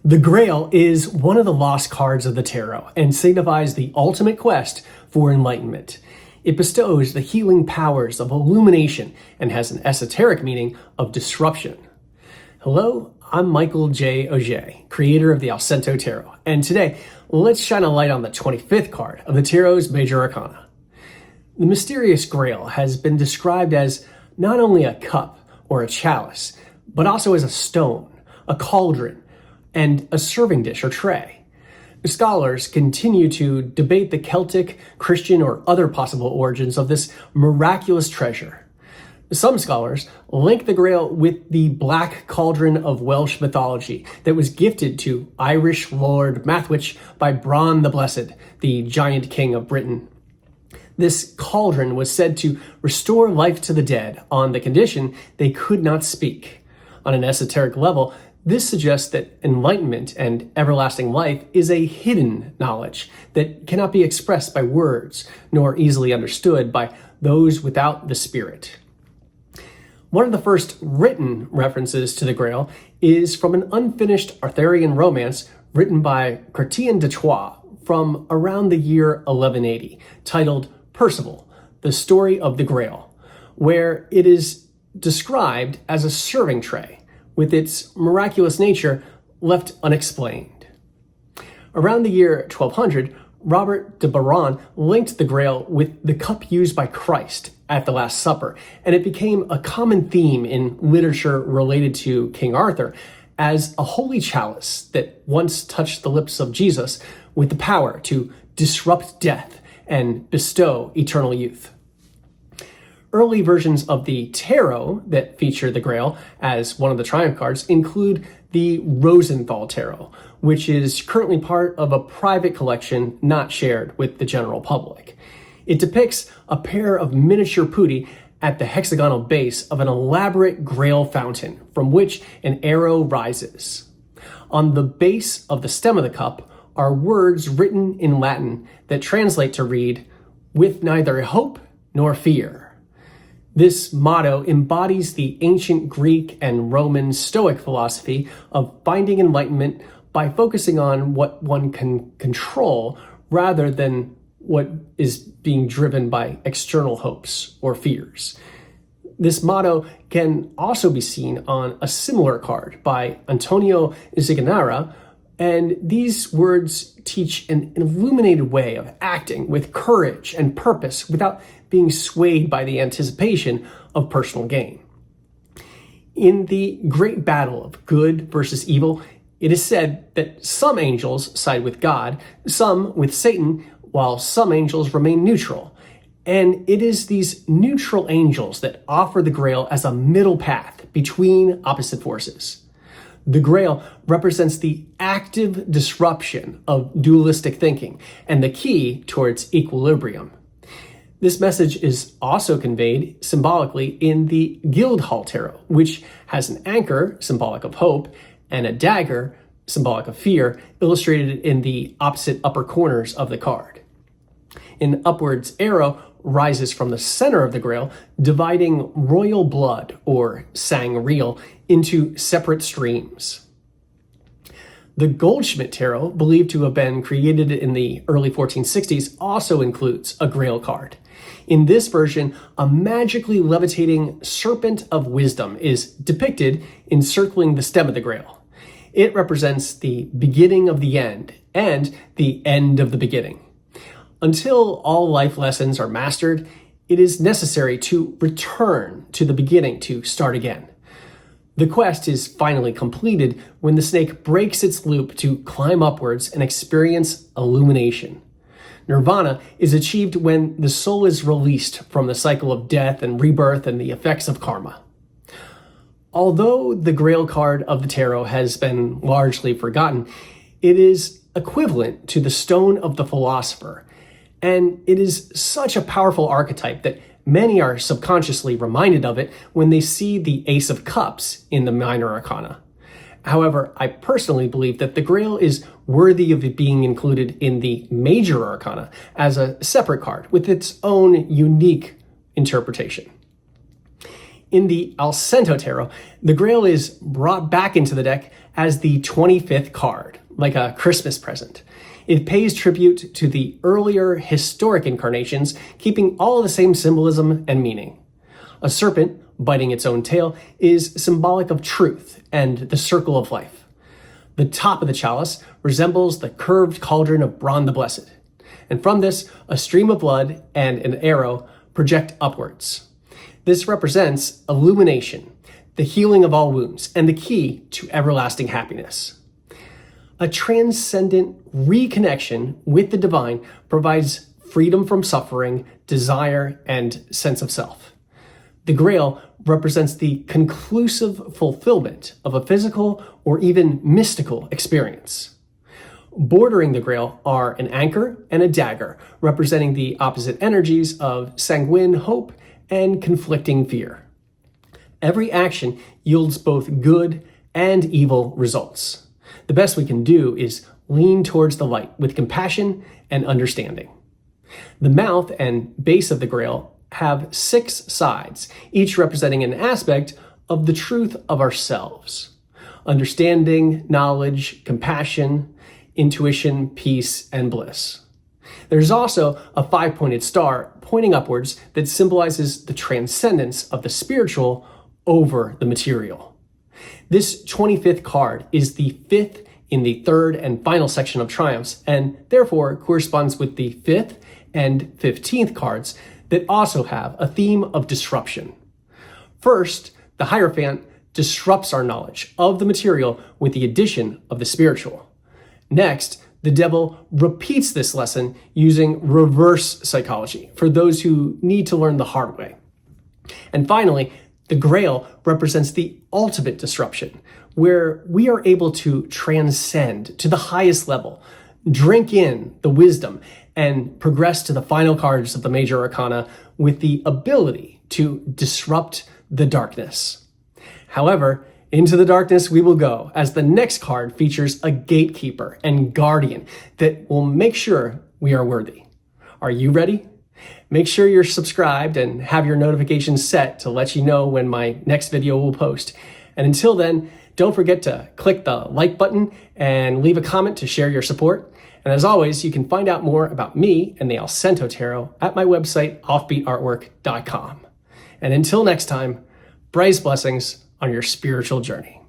The Grail is one of the lost cards of the tarot and signifies the ultimate quest for enlightenment. It bestows the healing powers of illumination and has an esoteric meaning of disruption. Hello, I'm Michael J. Auger, creator of the Allcento Tarot, and today let's shine a light on the 25th card of the Tarot's Major Arcana. The mysterious Grail has been described as not only a cup or a chalice, but also as a stone, a cauldron, and a serving dish or tray. Scholars continue to debate the Celtic, Christian, or other possible origins of this miraculous treasure. Some scholars link the Grail with the Black Cauldron of Welsh mythology that was gifted to Irish Lord Mathwich by Bran the Blessed, the giant king of Britain. This cauldron was said to restore life to the dead on the condition they could not speak. On an esoteric level, this suggests that enlightenment and everlasting life is a hidden knowledge that cannot be expressed by words, nor easily understood by those without the spirit. One of the first written references to the Grail is from an unfinished Arthurian romance written by Chrétien de Troyes from around the year 1180, titled Percival, the Story of the Grail, where it is described as a serving tray, with its miraculous nature left unexplained. Around the year 1200, Robert de Baron linked the Grail with the cup used by Christ at the Last Supper, and it became a common theme in literature related to King Arthur as a holy chalice that once touched the lips of Jesus with the power to disrupt death and bestow eternal youth. Early versions of the tarot that feature the Grail as one of the triumph cards include the Rosenthal tarot, which is currently part of a private collection not shared with the general public. It depicts a pair of miniature putti at the hexagonal base of an elaborate Grail fountain from which an arrow rises. On the base of the stem of the cup are words written in Latin that translate to read, "with neither hope nor fear." This motto embodies the ancient Greek and Roman Stoic philosophy of finding enlightenment by focusing on what one can control rather than what is being driven by external hopes or fears. This motto can also be seen on a similar card by Antonio Ziganara, and these words teach an illuminated way of acting with courage and purpose without being swayed by the anticipation of personal gain. In the great battle of good versus evil, it is said that some angels side with God, some with Satan, while some angels remain neutral. And it is these neutral angels that offer the Grail as a middle path between opposite forces. The Grail represents the active disruption of dualistic thinking and the key towards equilibrium. This message is also conveyed symbolically in the Guildhall tarot, which has an anchor, symbolic of hope, and a dagger, symbolic of fear, illustrated in the opposite upper corners of the card. An upwards arrow rises from the center of the Grail, dividing royal blood, or sangreal, into separate streams. The Goldschmidt tarot, believed to have been created in the early 1460s, also includes a Grail card. In this version, a magically levitating serpent of wisdom is depicted encircling the stem of the Grail. It represents the beginning of the end and the end of the beginning. Until all life lessons are mastered, it is necessary to return to the beginning to start again. The quest is finally completed when the snake breaks its loop to climb upwards and experience illumination. Nirvana is achieved when the soul is released from the cycle of death and rebirth and the effects of karma. Although the Grail card of the tarot has been largely forgotten, it is equivalent to the stone of the philosopher, and it is such a powerful archetype that many are subconsciously reminded of it when they see the Ace of Cups in the Minor Arcana. However, I personally believe that the Grail is worthy of it being included in the Major Arcana as a separate card with its own unique interpretation. In the Allcento tarot, the Grail is brought back into the deck as the 25th card, like a Christmas present. It pays tribute to the earlier historic incarnations, keeping all the same symbolism and meaning. A serpent, biting its own tail, is symbolic of truth and the circle of life. The top of the chalice resembles the curved cauldron of Braun the Blessed. And from this, a stream of blood and an arrow project upwards. This represents illumination, the healing of all wounds, and the key to everlasting happiness. A transcendent reconnection with the divine provides freedom from suffering, desire, and sense of self. The Grail represents the conclusive fulfillment of a physical or even mystical experience. Bordering the Grail are an anchor and a dagger, representing the opposite energies of sanguine hope and conflicting fear. Every action yields both good and evil results. The best we can do is lean towards the light with compassion and understanding. The mouth and base of the Grail have 6 sides, each representing an aspect of the truth of ourselves: understanding, knowledge, compassion, intuition, peace, and bliss. There's also a 5-pointed star pointing upwards that symbolizes the transcendence of the spiritual over the material. This 25th card is the 5th in the 3rd and final section of triumphs, and therefore corresponds with the 5th and 15th cards that also have a theme of disruption. First, the Hierophant disrupts our knowledge of the material with the addition of the spiritual. Next, the devil repeats this lesson using reverse psychology for those who need to learn the hard way. And finally, the Grail represents the ultimate disruption, where we are able to transcend to the highest level, drink in the wisdom, and progress to the final cards of the major arcana with the ability to disrupt the darkness. However, into the darkness we will go, as the next card features a gatekeeper and guardian that will make sure we are worthy. Are you ready? Make sure you're subscribed and have your notifications set to let you know when my next video will post. And until then, don't forget to click the like button and leave a comment to share your support. And as always, you can find out more about me and the Allcento Tarot at my website, offbeatartwork.com. And until next time, brightest blessings on your spiritual journey.